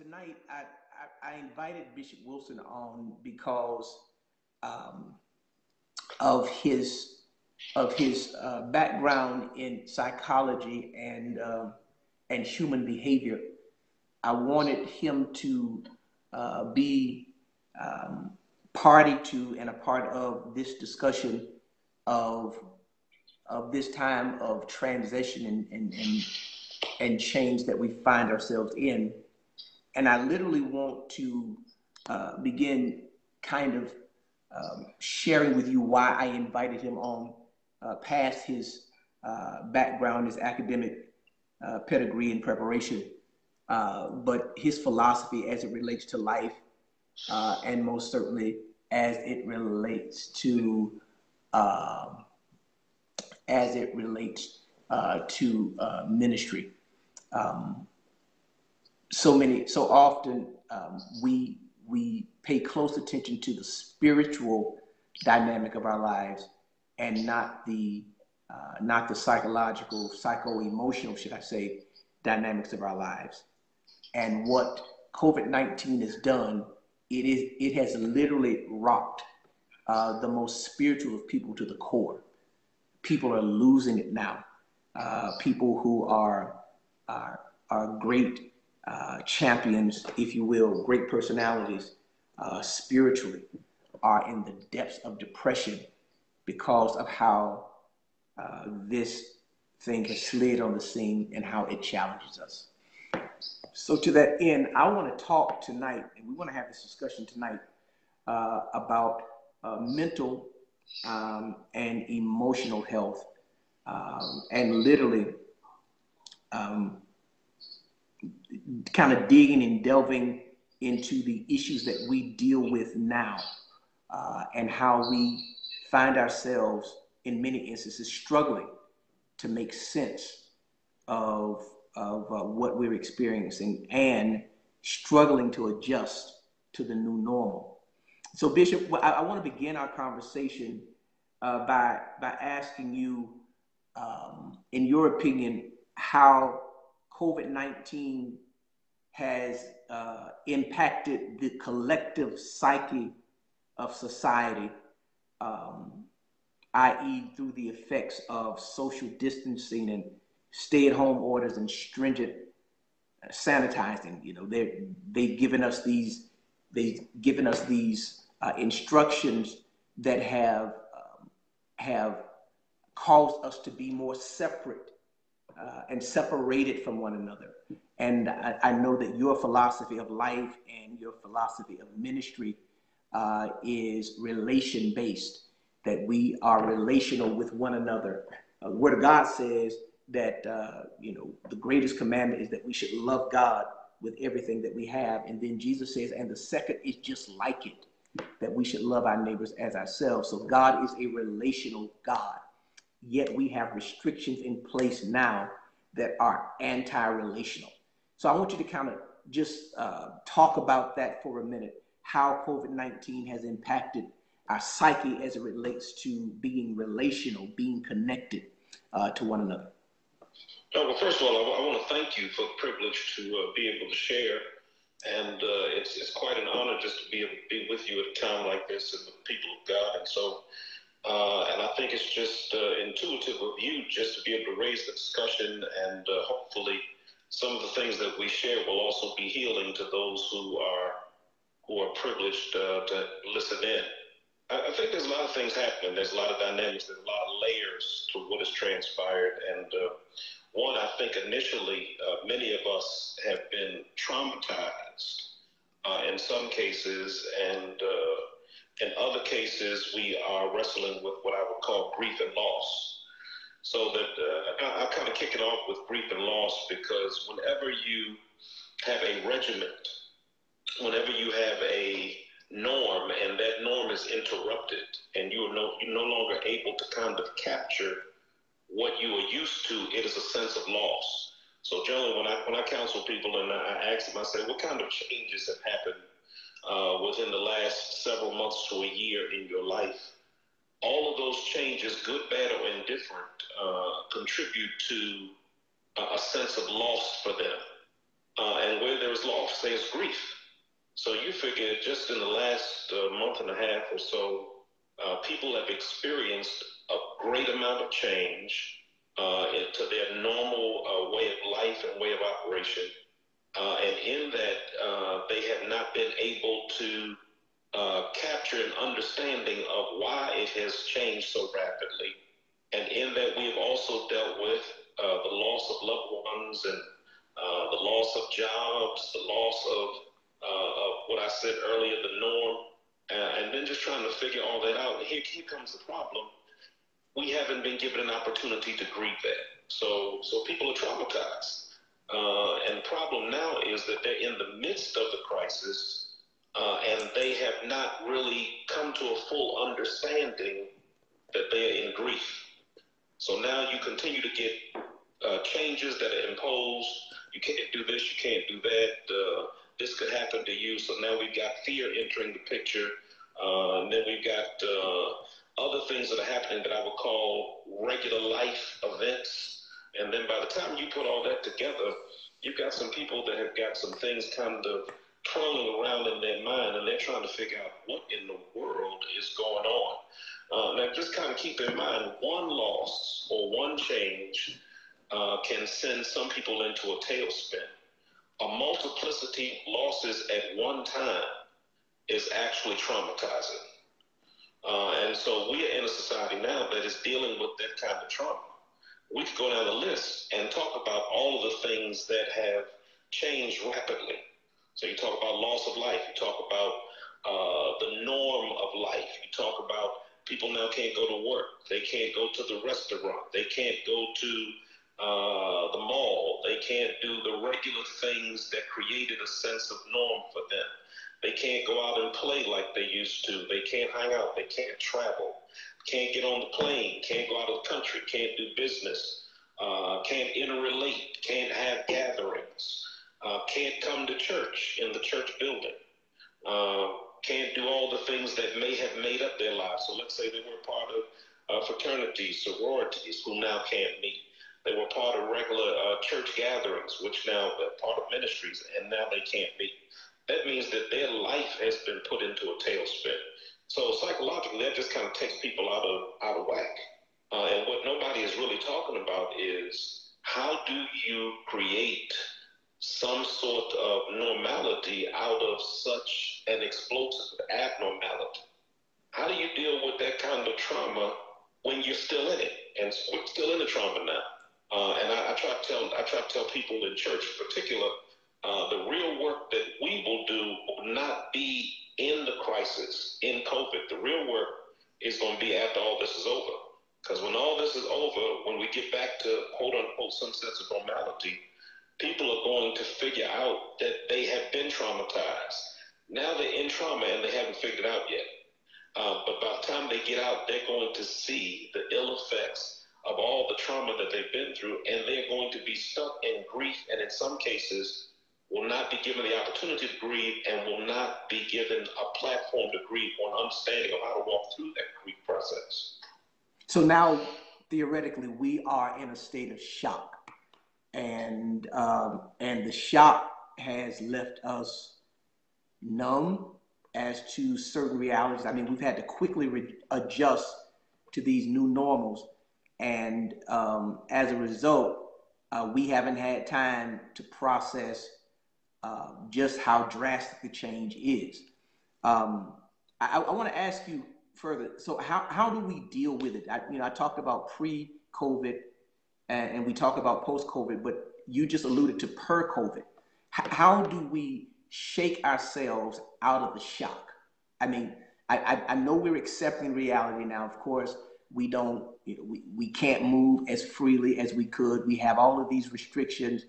Tonight, I invited Bishop Wilson on because um, of his background in psychology and human behavior. I wanted him to be party to and a part of this discussion of this time of transition and change that we find ourselves in. And I literally want to begin kind of sharing with you why I invited him on, past his background, his academic pedigree and preparation, but his philosophy as it relates to life, and most certainly as it relates to um ministry. Um, so often we pay close attention to the spiritual dynamic of our lives and not the psychological, psycho-emotional, should I say, dynamics of our lives. And what COVID-19 has done, it has literally rocked the most spiritual of people to the core. People are losing it now. People who are great champions, if you will, great personalities, spiritually, are in the depths of depression because of how this thing has slid on the scene and how it challenges us. So to that end, I want to talk tonight, and we want to have this discussion tonight about mental and emotional health, and literally um, kind of digging and delving into the issues that we deal with now, and how we find ourselves in many instances struggling to make sense of what we're experiencing and struggling to adjust to the new normal. So, Bishop, I want to begin our conversation by asking you, in your opinion, how COVID-19 has impacted the collective psyche of society, i.e., through the effects of social distancing and stay-at-home orders and stringent sanitizing. You know, they've given us these instructions that have caused us to be more separate and separated from one another. And I know that your philosophy of life and your philosophy of ministry is relation based, that we are relational with one another. The Word of God says that the greatest commandment is that we should love God with everything that we have. And then Jesus says, and the second is just like it, that we should love our neighbors as ourselves. So God is a relational God. Yet we have restrictions in place now that are anti-relational. So I want you to kind of just talk about that for a minute, how COVID-19 has impacted our psyche as it relates to being relational, being connected to one another. Oh, well, first of all, I want to thank you for the privilege to be able to share. And it's quite an honor just to be able to be with you at a time like this and with the people of God. And so, and I think it's just intuitive of you just to be able to raise the discussion, and hopefully some of the things that we share will also be healing to those who are privileged to listen in. I think there's a lot of things happening. There's a lot of dynamics. There's a lot of layers to what has transpired. And one, I think initially, many of us have been traumatized in some cases, and in other cases, we are wrestling with what I would call grief and loss. So that I kind of kick it off with grief and loss, because whenever you have a regiment, whenever you have a norm and that norm is interrupted and you're no longer able to kind of capture what you are used to, it is a sense of loss. So generally when I counsel people and I ask them, I say, what kind of changes have happened within the last several months to a year in your life? All of those changes, good, bad, or indifferent, contribute to a sense of loss for them. And where there is loss, there's grief. So you figure just in the last month and a half or so, people have experienced a great amount of change into their normal way of life and way of operation. And in that, they have not been able to capture an understanding of why it has changed so rapidly. And in that, we have also dealt with the loss of loved ones and the loss of jobs, the loss of what I said earlier, the norm, and then just trying to figure all that out. And here comes the problem. We haven't been given an opportunity to grieve that. So people are traumatized. And the problem now is that they're in the midst of the crisis, and they have not really come to a full understanding that they're in grief. So now you continue to get changes that are imposed. You can't do this, you can't do that. This could happen to you. So now we've got fear entering the picture. And then we've got other things that are happening that I would call regular life events. And then by the time you put all that together, you've got some people that have got some things kind of twirling around in their mind, and they're trying to figure out what in the world is going on. Now, just kind of keep in mind, one loss or one change can send some people into a tailspin. A multiplicity of losses at one time is actually traumatizing. And so we are in a society now that is dealing with that kind of trauma. We could go down the list and talk about all of the things that have changed rapidly. So you talk about loss of life, you talk about the norm of life, you talk about people now can't go to work, they can't go to the restaurant, they can't go to the mall, they can't do the regular things that created a sense of norm for them. They can't go out and play like they used to. They can't hang out. They can't travel. Can't get on the plane. Can't go out of the country. Can't do business. Can't interrelate. Can't have gatherings. Can't come to church in the church building. Can't do all the things that may have made up their lives. So let's say they were part of fraternities, sororities, who now can't meet. They were part of regular church gatherings, which now are part of ministries, and now they can't meet. That means that their life has been put into a tailspin. So psychologically, that just kind of takes people out of whack. And what nobody is really talking about is how do you create some sort of normality out of such an explosive abnormality? How do you deal with that kind of trauma when you're still in it? And we're still in the trauma now. And I try to tell people in church in particular, the real work that we will do will not be in the crisis, in COVID. The real work is going to be after all this is over. Because when all this is over, when we get back to quote unquote some sense of normality, people are going to figure out that they have been traumatized. Now they're in trauma and they haven't figured it out yet. But by the time they get out, they're going to see the ill effects of all the trauma that they've been through, and they're going to be stuck in grief, and in some cases will not be given the opportunity to grieve and will not be given a platform to grieve or an understanding of how to walk through that grief process. So now, theoretically, we are in a state of shock, and the shock has left us numb as to certain realities. I mean, we've had to quickly adjust to these new normals. And as a result, we haven't had time to process just how drastic the change is. I want to ask you further. So how do we deal with it? I talked about pre-COVID and we talk about post-COVID, but you just alluded to per-COVID. How do we shake ourselves out of the shock? I mean, I know we're accepting reality now. Of course, we don't. We can't move as freely as we could. We have all of these restrictions.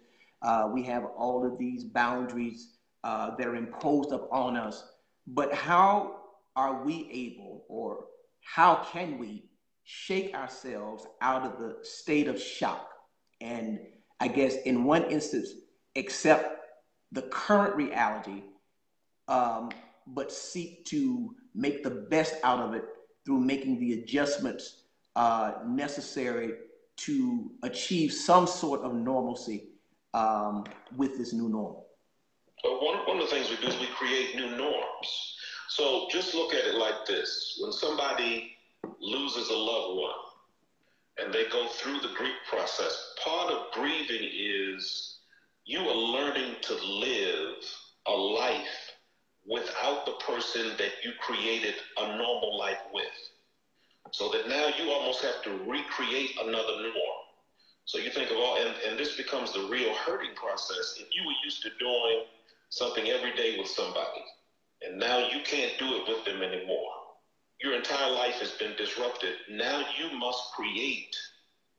We have all of these boundaries that are imposed upon us. But how are we able, or how can we shake ourselves out of the state of shock? And I guess in one instance, accept the current reality, but seek to make the best out of it through making the adjustments necessary to achieve some sort of normalcy with this new normal? But one of the things we do is we create new norms. So just look at it like this. When somebody loses a loved one and they go through the grief process, part of grieving is you are learning to live a life without the person that you created a normal life with. So that now you almost have to recreate another norm. So you think of all, and this becomes the real hurting process. If you were used to doing something every day with somebody, and now you can't do it with them anymore, your entire life has been disrupted. Now you must create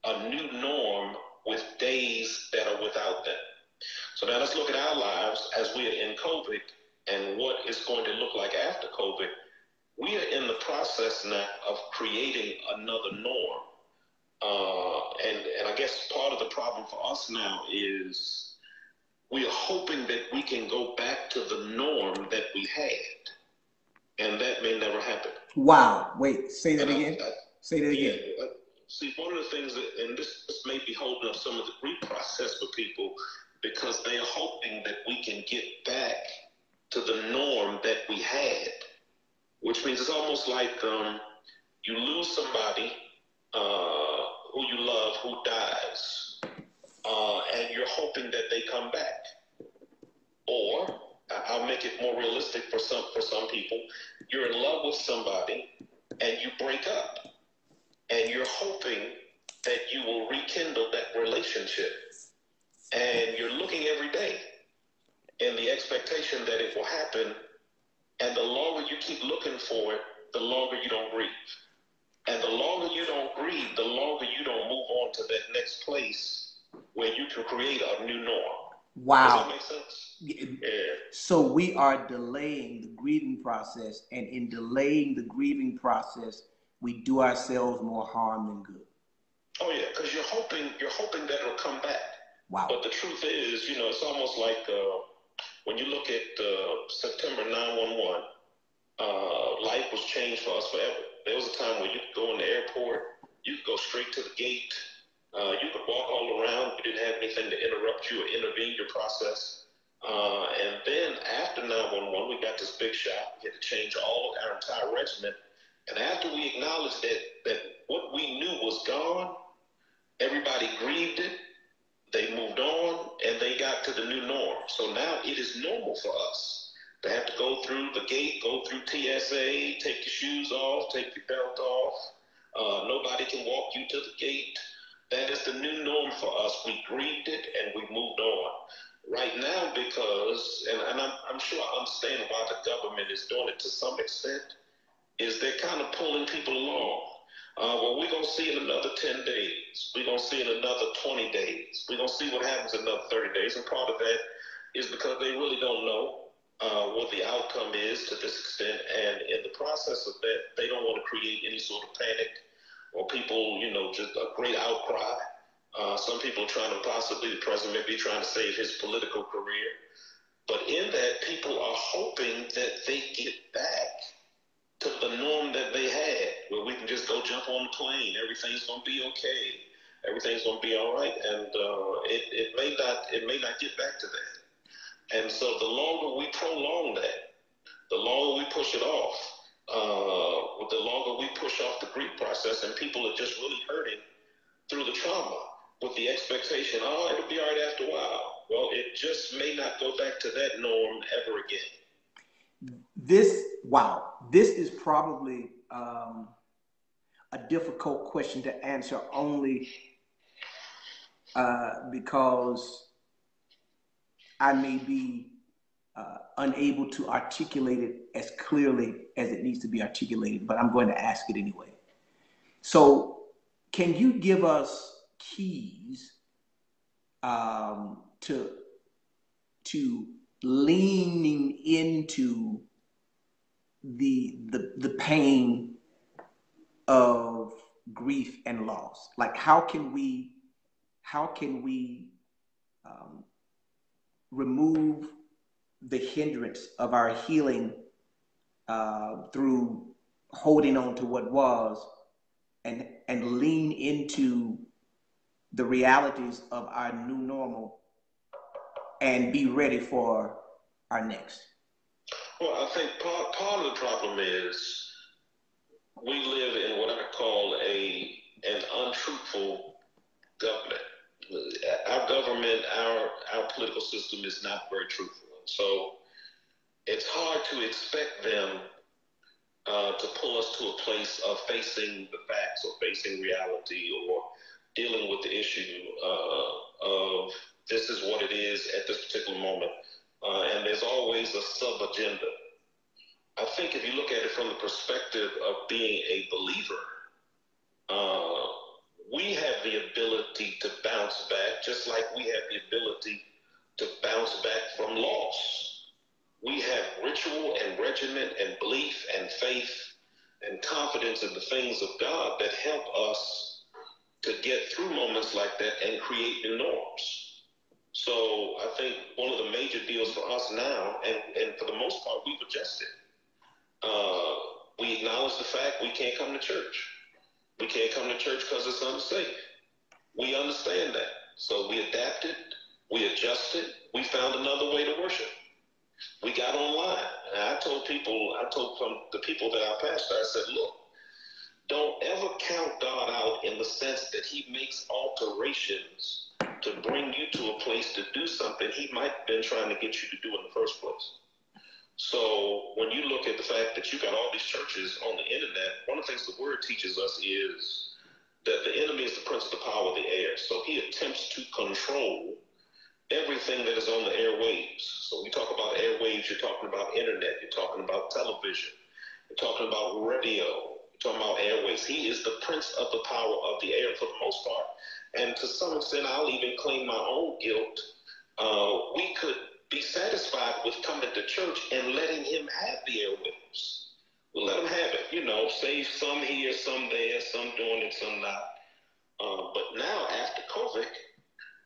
a new norm with days that are without them. So now let's look at our lives as we are in COVID and what is going to look like after COVID. We are in the process now of creating another norm. And I guess part of the problem for us now is we are hoping that we can go back to the norm that we had. And that may never happen. Wow. Wait, say that again. Say that again. Yeah, see, one of the things that, and this may be holding up some of the grief process for people, because they are hoping that we can get back to the norm that we had, which means it's almost like you lose somebody who you love who dies, and you're hoping that they come back. Or I'll make it more realistic for some people. You're in love with somebody and you break up, and you're hoping that you will rekindle that relationship, and you're looking every day in the expectation that it will happen. And the longer you keep looking for it, the longer you don't grieve. And the longer you don't grieve, the longer you don't move on to that next place where you can create a new norm. Wow. Does that make sense? Yeah. So we are delaying the grieving process, and in delaying the grieving process, we do ourselves more harm than good. Oh yeah, because you're hoping that it'll come back. Wow. But the truth is, it's almost like when you look at September 9/11, life was changed for us forever. There was a time where you could go in the airport, you could go straight to the gate, you could walk all around, you didn't have anything to interrupt you or intervene your process. And then after 9/11, we got this big shock. We had to change all of our entire regimen. And after we acknowledged that what we knew was gone, everybody grieved it, they moved on, and they got to the new norm. So now it is normal for us to have to go through the gate, go through TSA, take your shoes off, take your belt off. Nobody can walk you to the gate. That is the new norm for us. We grieved it and we moved on. Right now, because, and I'm sure I understand why the government is doing it to some extent, is they're kind of pulling people along. Well, we're going to see in another 10 days. We're going to see in another 20 days. We're going to see what happens in another 30 days. And part of that is because they really don't know what the outcome is to this extent. And in the process of that, they don't want to create any sort of panic or people, just a great outcry. Some people are trying to the president may be trying to save his political career. But in that, people are hoping that they get back to the norm that they had, where we can just go jump on the plane. Everything's going to be okay. Everything's going to be all right. And it may not get back to that. And so the longer we prolong that, the longer we push it off, the longer we push off the grief process, and people are just really hurting through the trauma with the expectation, it'll be all right after a while. Well, it just may not go back to that norm ever again. This is probably a difficult question to answer, only because I may be unable to articulate it as clearly as it needs to be articulated, but I'm going to ask it anyway. So can you give us keys to leaning into the pain of grief and loss? Like, how can we remove the hindrance of our healing through holding on to what was, and lean into the realities of our new normal and be ready for our next? Well, I think part of the problem is we live in what I call an untruthful government. Our government, our political system is not very truthful. So it's hard to expect them to pull us to a place of facing the facts or facing reality or dealing with the issue of this is what it is at this particular moment. And there's always a sub-agenda. I think if you look at it from the perspective of being a believer, we have the ability to bounce back, just like we have the ability to bounce back from loss. We have ritual and regimen and belief and faith and confidence in the things of God that help us to get through moments like that and create new norms. So I think one of the major deals for us now, and for the most part, we've adjusted. We acknowledge the fact we can't come to church. We can't come to church because it's unsafe. We understand that. So we adapted, we adjusted, we found another way to worship. We got online. And I told from the people that I pastor, I said, look, don't ever count God out in the sense that he makes alterations to bring you to a place to do something he might have been trying to get you to do in the first place. So when you look at the fact that you got all these churches on the internet, one of the things the word teaches us is that the enemy is the prince of the power of the air. So he attempts to control everything that is on the airwaves. So we talk about airwaves, you're talking about internet, you're talking about television, you're talking about radio, you're talking about airwaves. He is the prince of the power of the air for the most part. And to some extent, I'll even claim my own guilt. We could be satisfied with coming to church and letting him have the airwaves. We'll let him have it, save some here, some there, some doing it, some not. But now after COVID,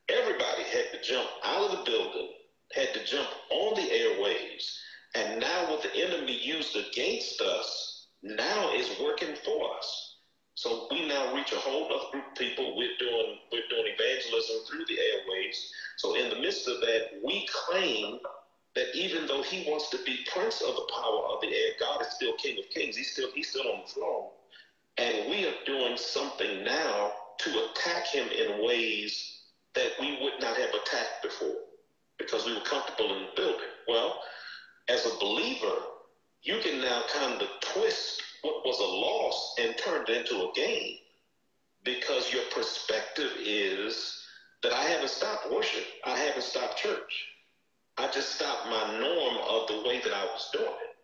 everybody had to jump out of the building, had to jump on the airwaves, and now what the enemy used against us now is working for us. So we now reach a whole other group of people. We're doing evangelism through the airwaves. So in the midst of that, we claim that even though he wants to be prince of the power of the air, God is still King of Kings. He's still on the throne. And we are doing something now to attack him in ways that we would not have attacked before because we were comfortable in the building. Well, as a believer, you can now kind of twist what was a loss and turn it into a gain because your perspective is that I haven't stopped worship. I haven't stopped church. I just stopped my norm of the way that I was doing it.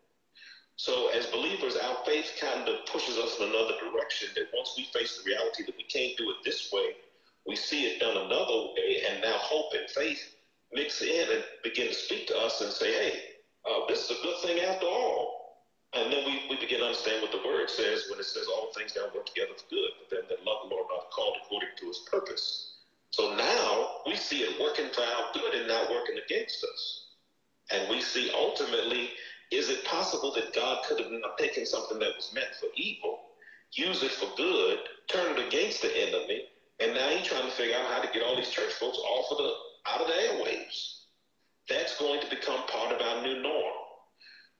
So as believers, our faith kind of pushes us in another direction that once we face the reality that we can't do it this way, we see it done another way, and now hope and faith mix in and begin to speak to us and say, hey, this is a good thing after all. And then we begin to understand what the word says when it says all things that work together for good, but then that love the Lord not called according to his purpose. So now we see it working for our good and not working against us. And we see ultimately, is it possible that God could have not taken something that was meant for evil, use it for good, turn it against the enemy, and now he's trying to figure out how to get all these church folks out of the airwaves. That's going to become part of our new norm.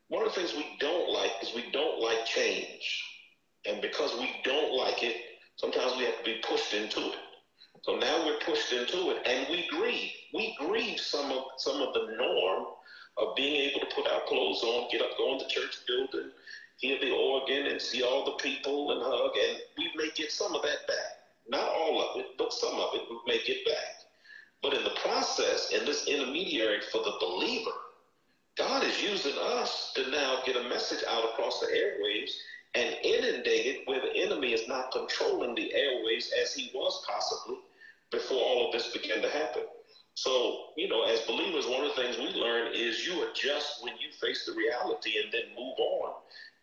One of the things we don't like is we don't like change. And because we don't like it, sometimes we have to be pushed into it. So now we're pushed into it and we grieve. We grieve some of the norm of being able to put our clothes on, get up, go in the church building, hear the organ and see all the people and hug. And we may get some of that back. Not all of it, but some of it we may get back. But in the process, in this intermediary for the believer, God is using us to now get a message out across the airwaves and inundate it where the enemy is not controlling the airwaves as he was possibly before all of this began to happen. So, as believers, one of the things we learn is you adjust when you face the reality and then move on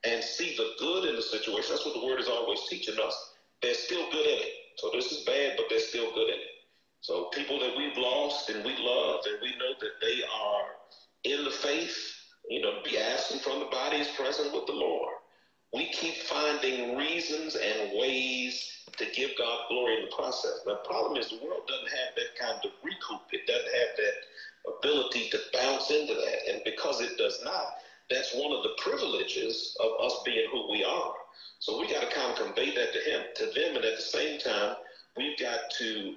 and see the good in the situation. That's what the word is always teaching us. There's still good in it. So this is bad, but there's still good in it. So people that we've lost and we love and we know that they are in the faith, be absent from the body is present with the Lord. we keep finding reasons and ways to give God glory in the process. The problem is the world doesn't have that kind of recoup. It doesn't have that ability to bounce into that. And because it does not, that's one of the privileges of us being who we are. So we got to kind of convey that to them. And at the same time, we've got to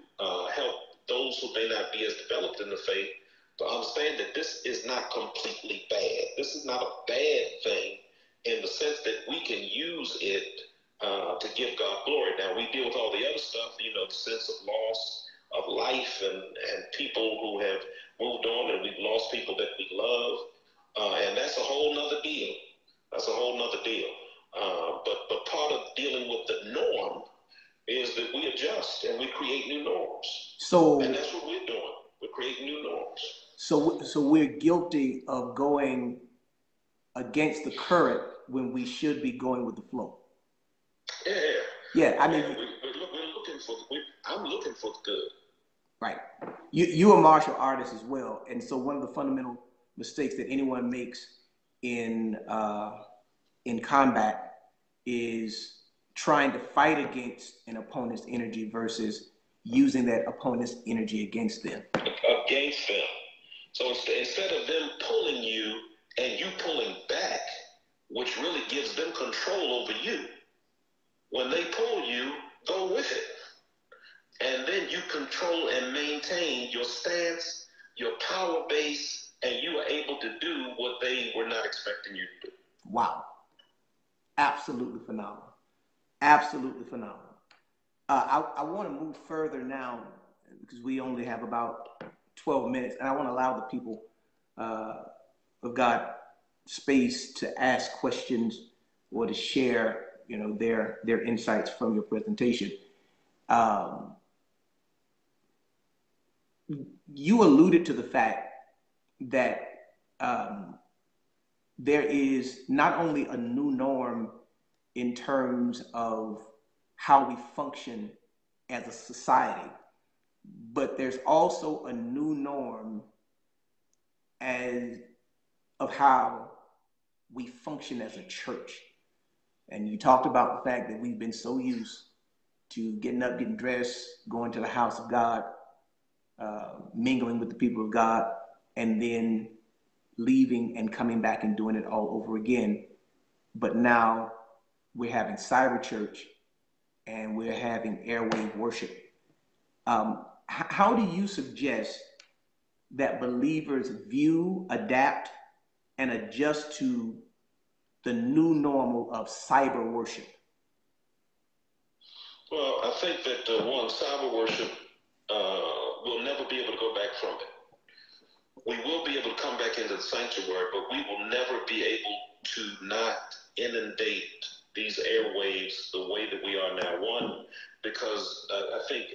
help those who may not be as developed in the faith to understand that this is not completely bad. This is not a bad thing in the sense that we can use it to give God glory. Now, we deal with all the other stuff, you know, the sense of loss of life and people who have moved on, and we've lost people that we love. And that's a whole nother deal. That's a whole nother deal. But part of dealing with the norm is that we adjust and we create new norms. And that's what we're doing. We're creating new norms. So we're guilty of going against the current when we should be going with the flow. Yeah. I mean, I'm looking for the good. Right. You're a martial artist as well, and so one of the fundamental mistakes that anyone makes in combat is trying to fight against an opponent's energy versus using that opponent's energy against them. So instead of them pulling you and you pulling back, which really gives them control over you, when they pull you, go with it. And then you control and maintain your stance, your power base, and you are able to do what they were not expecting you to do. Wow. Absolutely phenomenal. Absolutely phenomenal. I want to move further now because we only have about 12 minutes, and I want to allow the people of God space to ask questions or to share, you know, their insights from your presentation. You alluded to the fact that there is not only a new norm in terms of how we function as a society, but there's also a new norm of how we function as a church. And you talked about the fact that we've been so used to getting up, getting dressed, going to the house of God, mingling with the people of God, and then leaving and coming back and doing it all over again. But now we're having cyber church and we're having airwave worship. How do you suggest that believers view, adapt, and adjust to the new normal of cyber worship? Well, I think that cyber worship, we'll never be able to go back from it. We will be able to come back into the sanctuary, but we will never be able to not inundate these airwaves the way that we are now. One, because I think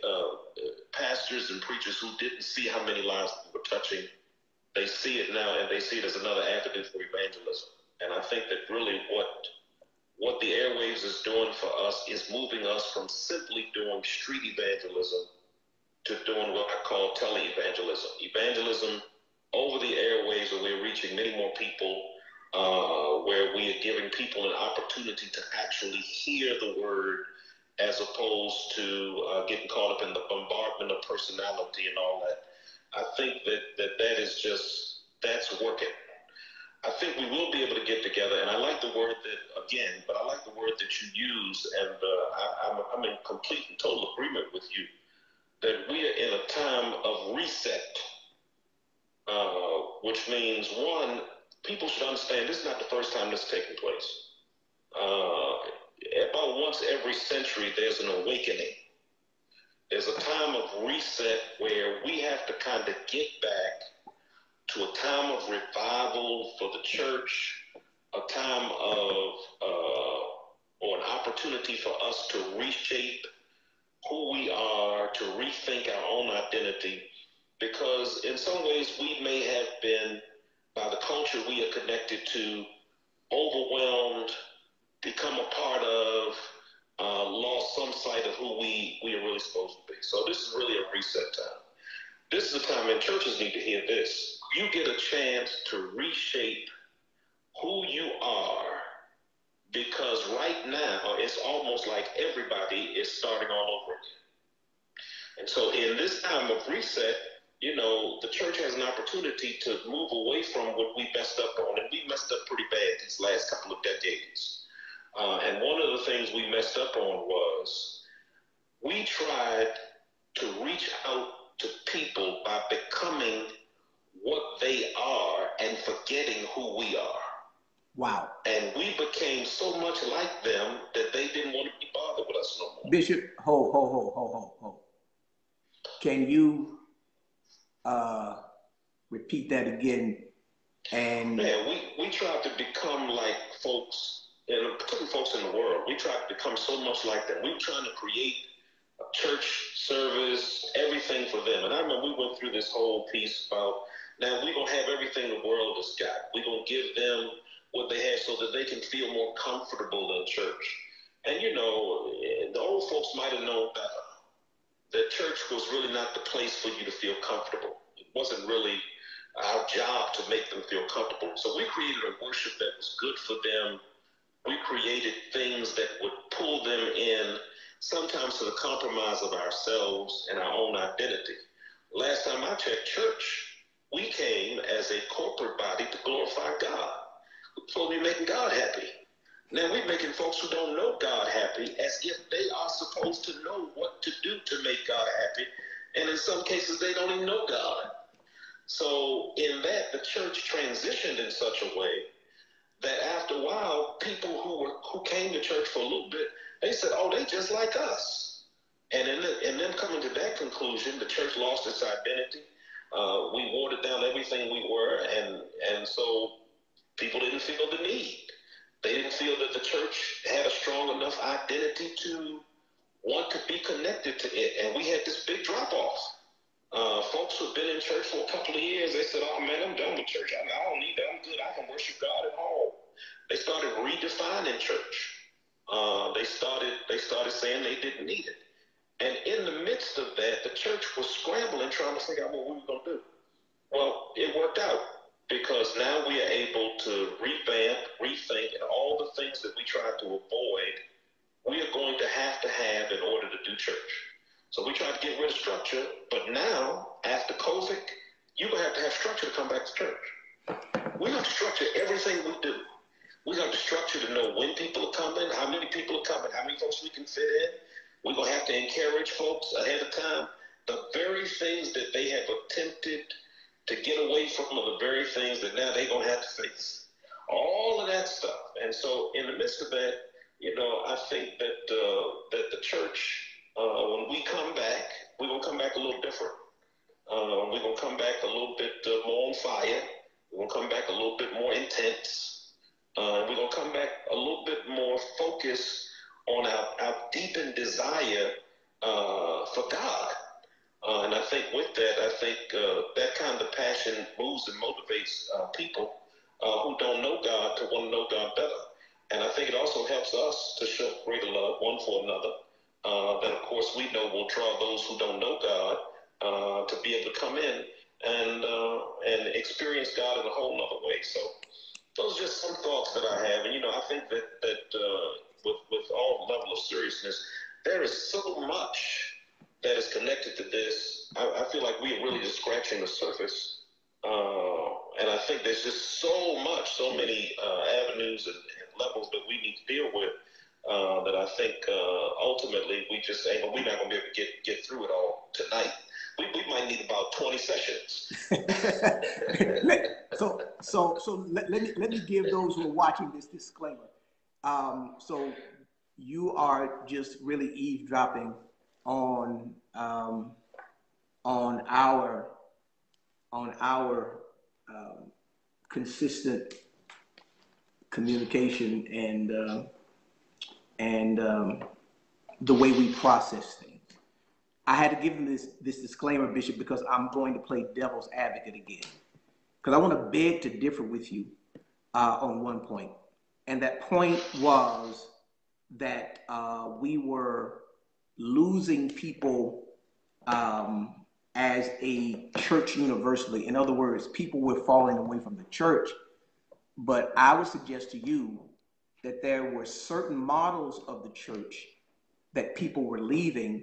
pastors and preachers who didn't see how many lives we were touching, they see it now and they see it as another avenue for evangelism. And I think that really what the airwaves is doing for us is moving us from simply doing street evangelism to doing what I call tele-evangelism. Evangelism over the airwaves, where we're reaching many more people, where we are giving people an opportunity to actually hear the word as opposed to getting caught up in the bombardment of personality and all that. I think that is just, that's working. I think we will be able to get together, and I like the word but I like the word that you use, and I'm in complete and total agreement with you that we are in a time of reset, which means, one, people should understand this is not the first time this is taking place. About once every century, there's an awakening. There's a time of reset where we have to kind of get back to a time of revival for the church, a time of, or an opportunity for us to reshape who we are, to rethink our own identity, because in some ways we may have been, by the culture we are connected to, overwhelmed, become a part of, lost some sight of who we are really supposed to be. So this is really a reset time. This is a time, and churches need to hear this. You get a chance to reshape who you are because right now it's almost like everybody is starting all over again. And so in this time of reset, the church has an opportunity to move away from what we messed up on. And we messed up pretty bad these last couple of decades. And one of the things we messed up on was we tried to reach out to people by becoming what they are and forgetting who we are. Wow. And we became so much like them that they didn't want to be bothered with us no more. Bishop, hold. Can you repeat that again? And we tried to become like folks, and particularly folks in the world. We tried to become so much like them. We were trying to create a church service, everything for them. And I remember we went through this whole piece about, now we're going to have everything the world has got. We're going to give them what they have so that they can feel more comfortable in church. And, the old folks might have known better. That church was really not the place for you to feel comfortable. It wasn't really our job to make them feel comfortable. So we created a worship that was good for them. We created things that would pull them in, sometimes to the compromise of ourselves and our own identity. Last time I checked church, we came as a corporate body to glorify God. We're supposed to be making God happy. Now we're making folks who don't know God happy as if they are supposed to know what to do to make God happy. And in some cases, they don't even know God. So in that, the church transitioned in such a way that after a while, people who came to church for a little bit, they said, oh, they just like us. And in them coming to that conclusion, the church lost its identity. We watered down everything we were, and so people didn't feel the need. They didn't feel that the church had a strong enough identity to want to be connected to it. And we had this big drop-off. Folks who've been in church for a couple of years, they said, oh, man, I'm done with church. I don't need that. I'm good. I can worship God at home. They started redefining church. They started saying they didn't need it. And in the midst of that, the church was scrambling, trying to figure out what we were going to do. Well, it worked out. Because now we are able to revamp, rethink, and all the things that we tried to avoid, we are going to have in order to do church. So we tried to get rid of structure, but now, after COVID, you're going to have structure to come back to church. We're going to structure everything we do. We're going to structure to know when people are coming, how many people are coming, how many folks we can fit in. We're going to have to encourage folks ahead of time. The very things that they have attempted to get away from are the very things that now they're going to have to face. All of that stuff. And so in the midst of that, I think that the church, when we come back, we're going to come back a little different. We're going to come back a little bit more on fire. We're going to come back a little bit more intense. We're going to come back a little bit more focused on our deepened desire for God. And I think with that, that kind of passion moves and motivates people who don't know God to want to know God better. And I think it also helps us to show greater love one for another. That, of course, we know will draw those who don't know God to be able to come in and experience God in a whole nother way. So those are just some thoughts that I have. And, I think that with all level of seriousness, there is so much that is connected to this. I feel like we are really just scratching the surface. And I think there's just so many avenues and levels that we need to deal with that I think ultimately we're not going to be able to get through it all tonight. We might need about 20 sessions. So let me give those who are watching this disclaimer. So you are just really eavesdropping on our consistent communication and the way we process things. I had to give him this disclaimer, Bishop, because I'm going to play devil's advocate again. Because I want to beg to differ with you on one point. And that point was that we were losing people as a church universally. In other words, people were falling away from the church. But I would suggest to you that there were certain models of the church that people were leaving,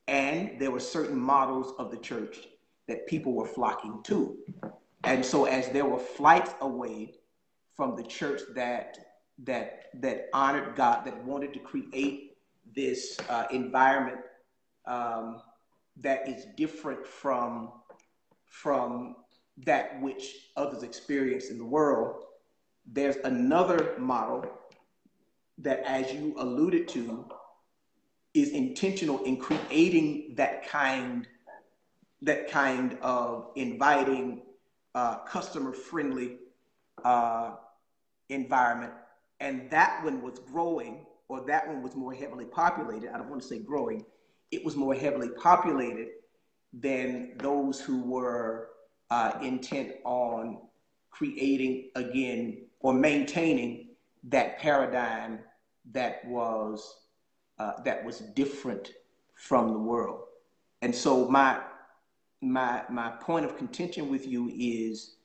and there were certain models of the church that people were flocking to. And so as there were flights away from the church that honored God, that wanted to create this environment that is different from that which others experience in the world, there's another model that, as you alluded to, is intentional in creating that kind of inviting, customer-friendly environment. And that one was growing, or that one was more heavily populated. I don't want to say growing. It was more heavily populated than those who were intent on creating again or maintaining that paradigm that was different from the world. And so my point of contention with you is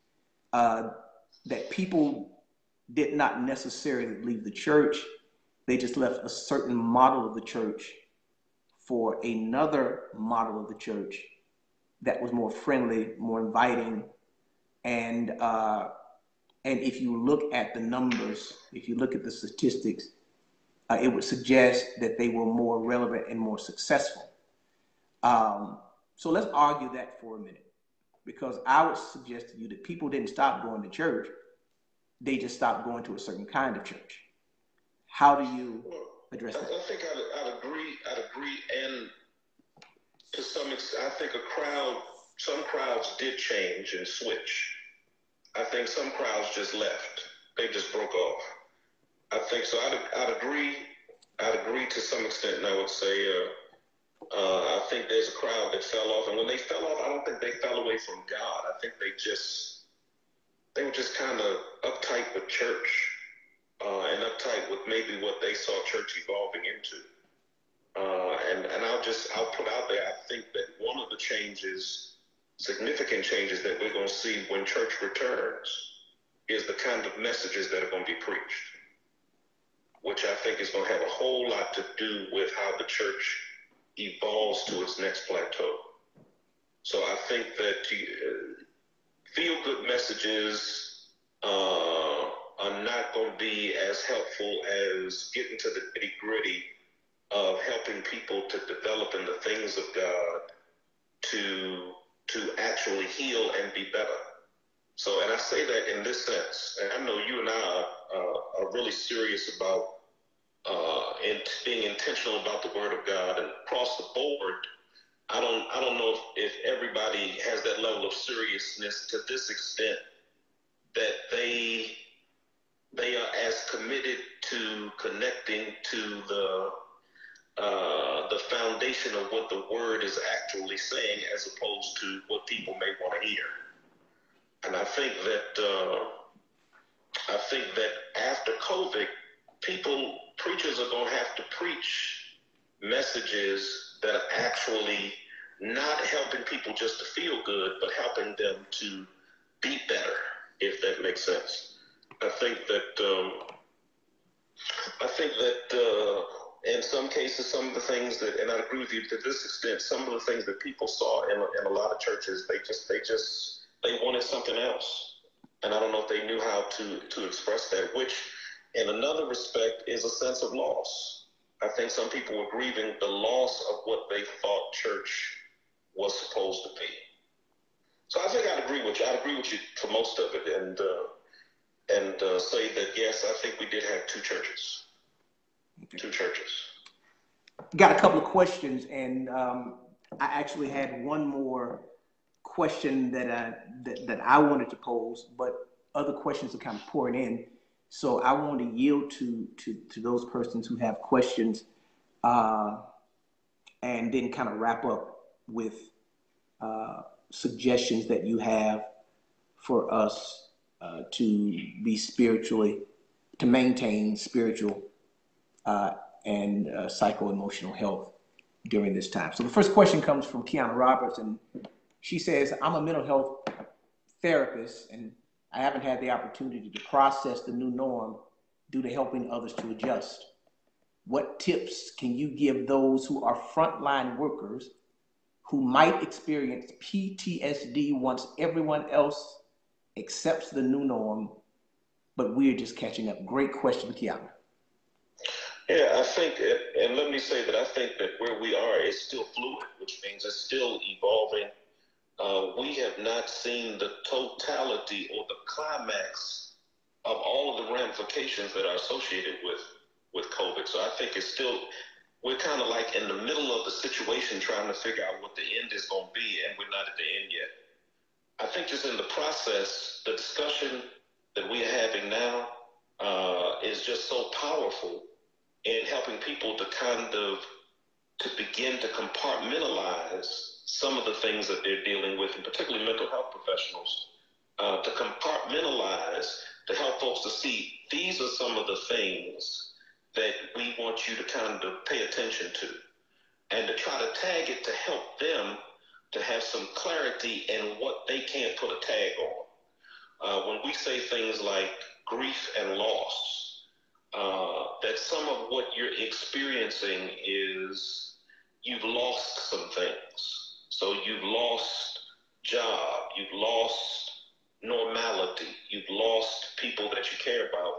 that people did not necessarily leave the church. They just left a certain model of the church for another model of the church that was more friendly, more inviting. And if you look at the numbers, if you look at the statistics, it would suggest that they were more relevant and more successful. So let's argue that for a minute, because I would suggest to you that people didn't stop going to church. They just stopped going to a certain kind of church. How do you address that? I think I'd agree. And to some extent, I think some crowds did change and switch. I think some crowds just left. They just broke off. I think so. I'd agree to some extent, and I would say I think there's a crowd that fell off, and when they fell off, I don't think they fell away from God. I think they were just kind of uptight with church and uptight with maybe what they saw church evolving into. And I'll put out there, I think that one of the significant changes that we're going to see when church returns is the kind of messages that are going to be preached, which I think is going to have a whole lot to do with how the church evolves to its next plateau. So I think that feel-good messages are not going to be as helpful as getting to the nitty-gritty of helping people to develop in the things of God to actually heal and be better. So, and I say that in this sense, and I know you and I are really serious about being intentional about the Word of God, and across the board, I don't know if everybody has that level of seriousness to this extent that they are as committed to connecting to the foundation of what the Word is actually saying, as opposed to what people may want to hear. And I think that after COVID, preachers are going to have to preach messages that are actually not helping people just to feel good, but helping them to be better, if that makes sense. I think that in some cases, some of the things that, and I agree with you to this extent, some of the things that people saw in a lot of churches, they wanted something else. And I don't know if they knew how to express that, which in another respect is a sense of loss. I think some people were grieving the loss of what they thought church was supposed to be. So I think I'd agree with you for most of it, and say that, yes, I think we did have two churches. Okay. Two churches. Got a couple of questions, and I actually had one more question that I wanted to pose, but other questions are kind of pouring in. So I want to yield to those persons who have questions, and then kind of wrap up with suggestions that you have for us to maintain spiritual and psycho-emotional health during this time. So the first question comes from Kiana Roberts, and she says, I'm a mental health therapist, and I haven't had the opportunity to process the new norm due to helping others to adjust? What tips can you give those who are frontline workers who might experience PTSD once everyone else accepts the new norm, but we're just catching up? Great question, Kiana. Yeah, I think, and let me say that I think that where we are is still fluid, which means it's still evolving. We have not seen the totality or the climax of all of the ramifications that are associated with COVID. So I think it's still, we're kind of like in the middle of the situation trying to figure out what the end is going to be, and we're not at the end yet. I think just in the process, the discussion that we are having now is just so powerful in helping people to kind of to begin to compartmentalize some of the things that they're dealing with, and particularly mental health professionals, to compartmentalize, to help folks to see these are some of the things that we want you to kind of pay attention to, and to try to tag it to help them to have some clarity in what they can't put a tag on. When we say things like grief and loss, that some of what you're experiencing is you've lost some things. So you've lost job, you've lost normality, you've lost people that you care about.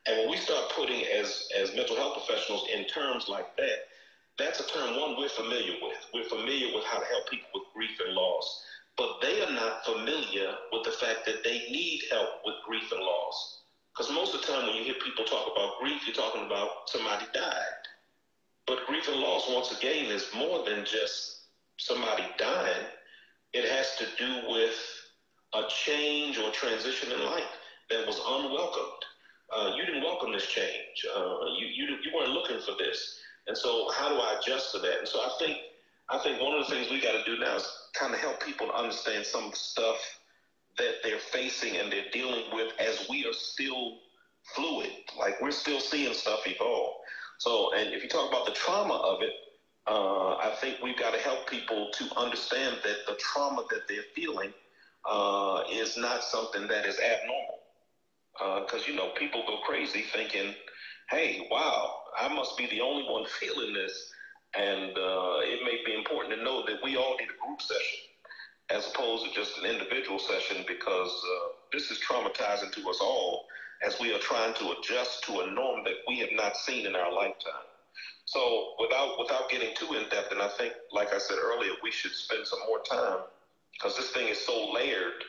And when we start putting as mental health professionals in terms like that, that's a term, one, we're familiar with. We're familiar with how to help people with grief and loss. But they are not familiar with the fact that they need help with grief and loss. Because most of the time when you hear people talk about grief, you're talking about somebody died. But grief and loss, once again, is more than just somebody dying. It has to do with a change or transition in life that was unwelcomed. You didn't welcome this change. You weren't looking for this. And so how do I adjust to that? And so I think one of the things we got to do now is kind of help people to understand some of the stuff that they're facing and they're dealing with, as we are still fluid. Like, we're still seeing stuff evolve. So, and if you talk about the trauma of it, I think we've got to help people to understand that the trauma that they're feeling is not something that is abnormal. Because, people go crazy thinking, hey, wow, I must be the only one feeling this. And it may be important to know that we all need a group session as opposed to just an individual session, because this is traumatizing to us all as we are trying to adjust to a norm that we have not seen in our lifetime. So without getting too in-depth, and I think, like I said earlier, we should spend some more time, because this thing is so layered,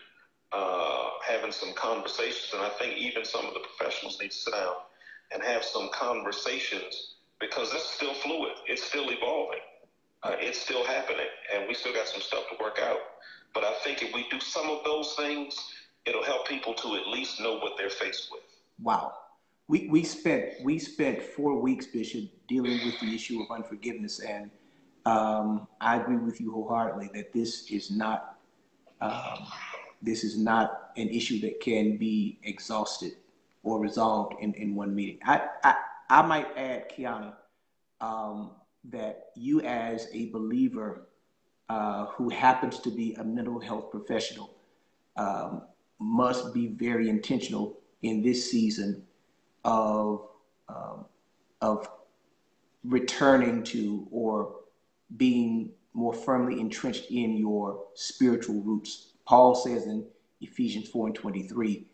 having some conversations. And I think even some of the professionals need to sit down and have some conversations, because this is still fluid. It's still evolving. It's still happening, and we still got some stuff to work out. But I think if we do some of those things, it'll help people to at least know what they're faced with. Wow. We spent 4 weeks, Bishop, dealing with the issue of unforgiveness, and I agree with you wholeheartedly that this is not an issue that can be exhausted or resolved in one meeting. I might add, Kiana, that you, as a believer who happens to be a mental health professional, must be very intentional in this season of returning to or being more firmly entrenched in your spiritual roots. Paul says in Ephesians 4:23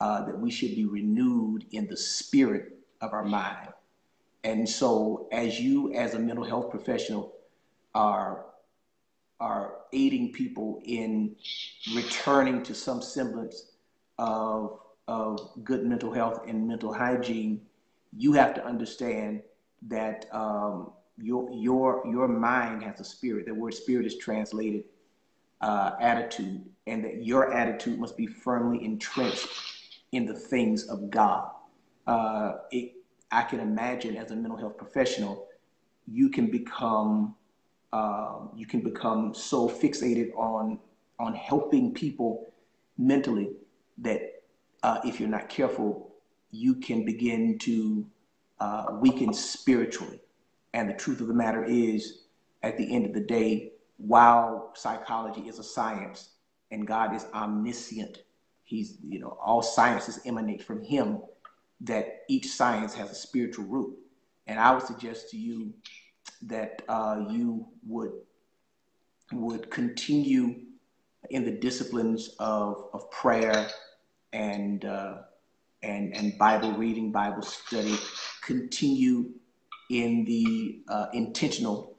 that we should be renewed in the spirit of our mind. And so as you, as a mental health professional, are aiding people in returning to some semblance of good mental health and mental hygiene, you have to understand that your mind has a spirit. The word spirit is translated attitude, and that your attitude must be firmly entrenched in the things of God. I can imagine, as a mental health professional, you can become so fixated on helping people mentally that if you're not careful, you can begin to weaken spiritually. And the truth of the matter is, at the end of the day, while psychology is a science and God is omniscient, he's, all sciences emanate from him. that each science has a spiritual root. And I would suggest to you that you would continue in the disciplines of prayer and Bible reading, Bible study. Continue in the intentional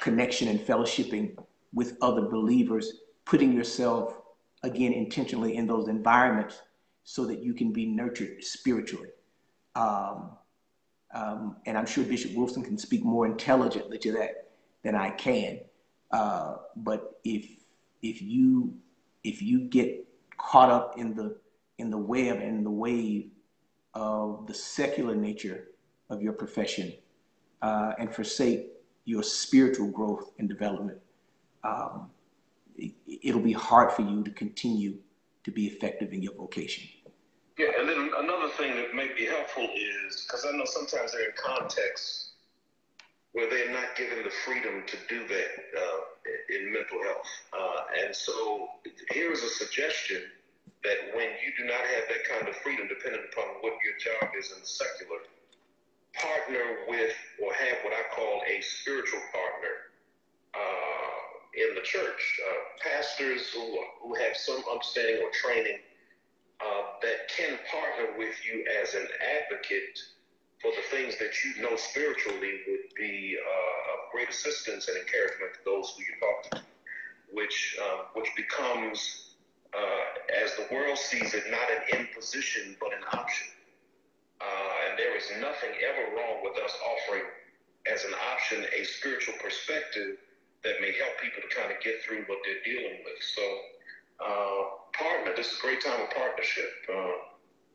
connection and fellowshipping with other believers, putting yourself again intentionally in those environments so that you can be nurtured spiritually. And I'm sure Bishop Wilson can speak more intelligently to that than I can. But if you get caught up in the web and the wave of the secular nature of your profession and forsake your spiritual growth and development, it'll be hard for you to continue to be effective in your vocation. Yeah, and then another thing that may be helpful is, because I know sometimes they're in contexts where they're not given the freedom to do that in mental health. And so here is a suggestion that when you do not have that kind of freedom, depending upon what your job is in the secular, partner with or have what I call a spiritual partner in the church. Pastors who have some understanding or training that can partner with you as an advocate for the things that you know spiritually would be of great assistance and encouragement to those who you talk to, which becomes, as the world sees it, not an imposition, but an option. And there is nothing ever wrong with us offering as an option a spiritual perspective that may help people to kind of get through what they're dealing with. So partner, this is a great time of partnership.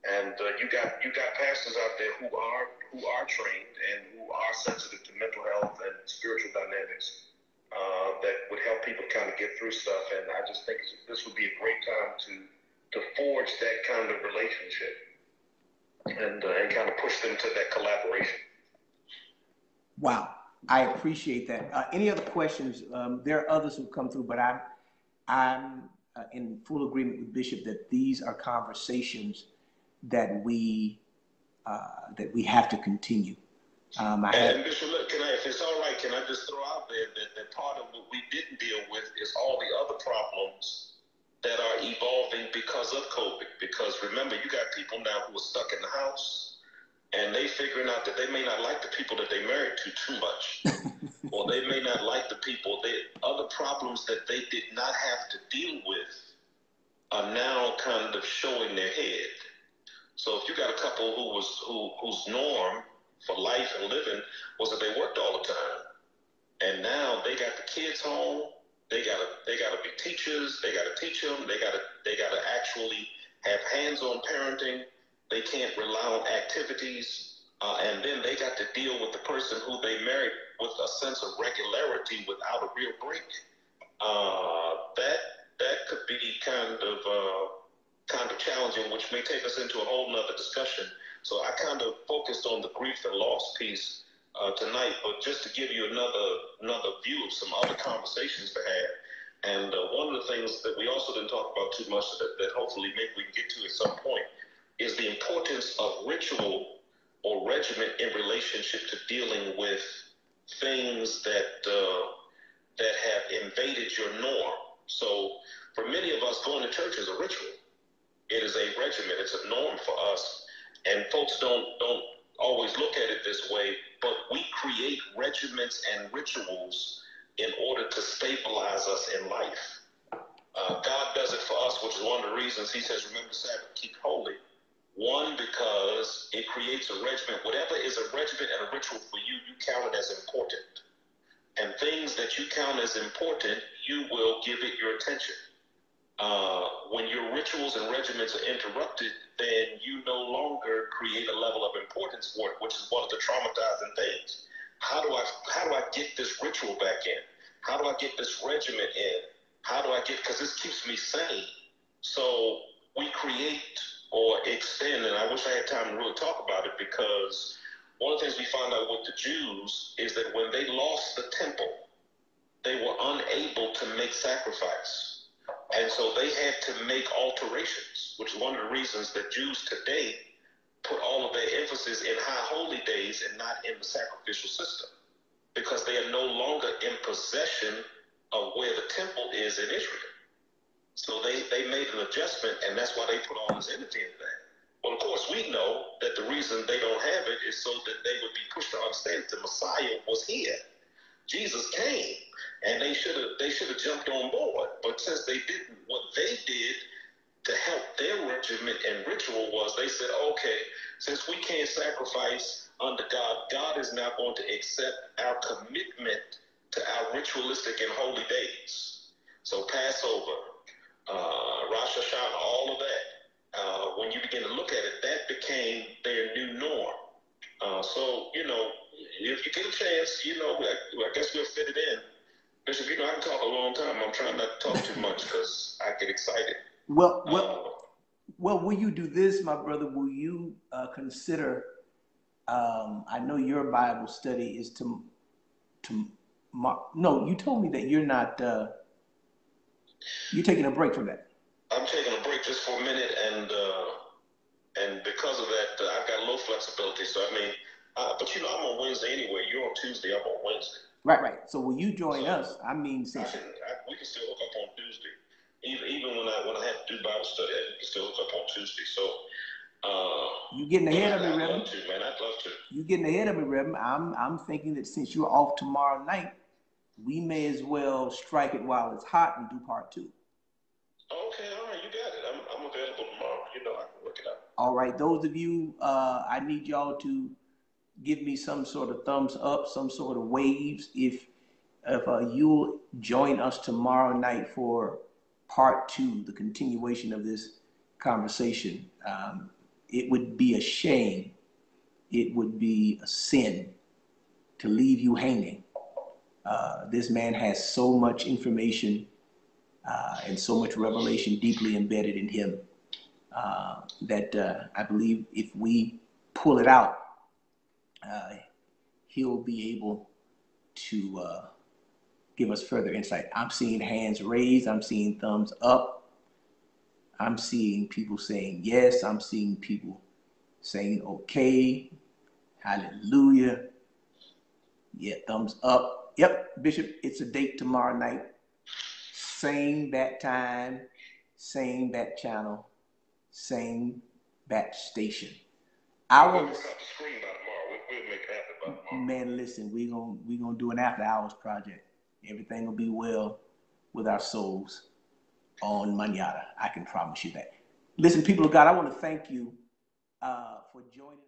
And you got pastors out there who are trained and who are sensitive to mental health and spiritual dynamics that would help people kind of get through stuff. And I just think this would be a great time to forge that kind of relationship and kind of push them to that collaboration. Wow, I appreciate that. Any other questions? There are others who come through, but I'm in full agreement with Bishop that these are conversations that we have to continue. And Bishop, look, if it's all right, can I just throw out there that part of what we didn't deal with is all the other problems that are evolving because of COVID. Because remember, you got people now who are stuck in the house, and they figuring out that they may not like the people that they married to too much, or they may not like the people. Other problems that they did not have to deal with are now kind of showing their head. So if you got a couple whose norm for life and living was that they worked all the time, and now they got the kids home, they gotta be teachers, they gotta teach them, they gotta actually have hands-on parenting. They can't rely on activities, and then they got to deal with the person who they married with a sense of regularity without a real break. That could be kind of challenging, which may take us into a whole nother discussion. So I kind of focused on the grief and loss piece tonight, but just to give you another view of some other conversations to have. And one of the things that we also didn't talk about too much that hopefully maybe we can get to at some point is the importance of ritual or regimen in relationship to dealing with things that have invaded your norm. So for many of us, going to church is a ritual. It is a regimen. It's a norm for us. And folks don't always look at it this way, but we create regimens and rituals in order to stabilize us in life. God does it for us, which is one of the reasons he says, remember the Sabbath, keep holy. One, because it creates a regimen. Whatever is a regimen and a ritual for you, you count it as important. And things that you count as important, you will give it your attention. When your rituals and regimens are interrupted, then you no longer create a level of importance for it, which is one of the traumatizing things. How do I get this ritual back in? How do I get this regimen in? How do I get, because this keeps me sane. So we create or extend, and I wish I had time to really talk about it, because one of the things we found out with the Jews is that when they lost the temple, they were unable to make sacrifice. And so they had to make alterations, which is one of the reasons that Jews today put all of their emphasis in high holy days and not in the sacrificial system, because they are no longer in possession of where the temple is in Israel. So they made an adjustment, and that's why they put all this energy into that. Well, of course, we know that the reason they don't have it is so that they would be pushed to understand that the Messiah was here. Jesus came, and they should have jumped on board. But since they didn't, what they did to help their regimen and ritual was they said, okay, since we can't sacrifice under God, God is now going to accept our commitment to our ritualistic and holy days. So Passover, Rosh Hashanah, all of that. When you begin to look at it, that became their new norm. So, if you get a chance, I guess we'll fit it in. Bishop, I can talk a long time. I'm trying not to talk too much because I get excited. Well, will you do this, my brother? Will you consider, I know your Bible study is no, you told me that you're not, you're taking a break from that. I'm taking a break just for a minute, and because of that, I've got a little flexibility. So, but I'm on Wednesday anyway. You're on Tuesday, I'm on Wednesday. Right. So will you join us? We can still hook up on Tuesday. Even when I have to do Bible study, we can still hook up on Tuesday. So you getting ahead of me, Reverend? I'd love to, man. I'd love to. You getting ahead of me, Reverend? I'm thinking that since you're off tomorrow night, we may as well strike it while it's hot and do part 2. Okay, all right, you got it. I'm available tomorrow. I can work it out. All right, those of you, I need y'all to give me some sort of thumbs up, some sort of waves if you'll join us tomorrow night for part 2, the continuation of this conversation. It would be a shame, it would be a sin to leave you hanging. This man has so much information and so much revelation deeply embedded in him that I believe if we pull it out, he'll be able to give us further insight. I'm seeing hands raised. I'm seeing thumbs up. I'm seeing people saying yes. I'm seeing people saying okay. Hallelujah. Yeah, thumbs up. Yep, Bishop, it's a date tomorrow night. Same bat time, same bat channel, same bat station. We'll work out the screen by tomorrow. We'll make it happen by tomorrow. Man, listen, we gonna do an after hours project. Everything will be well with our souls on Manada. I can promise you that. Listen, people of God, I want to thank you for joining.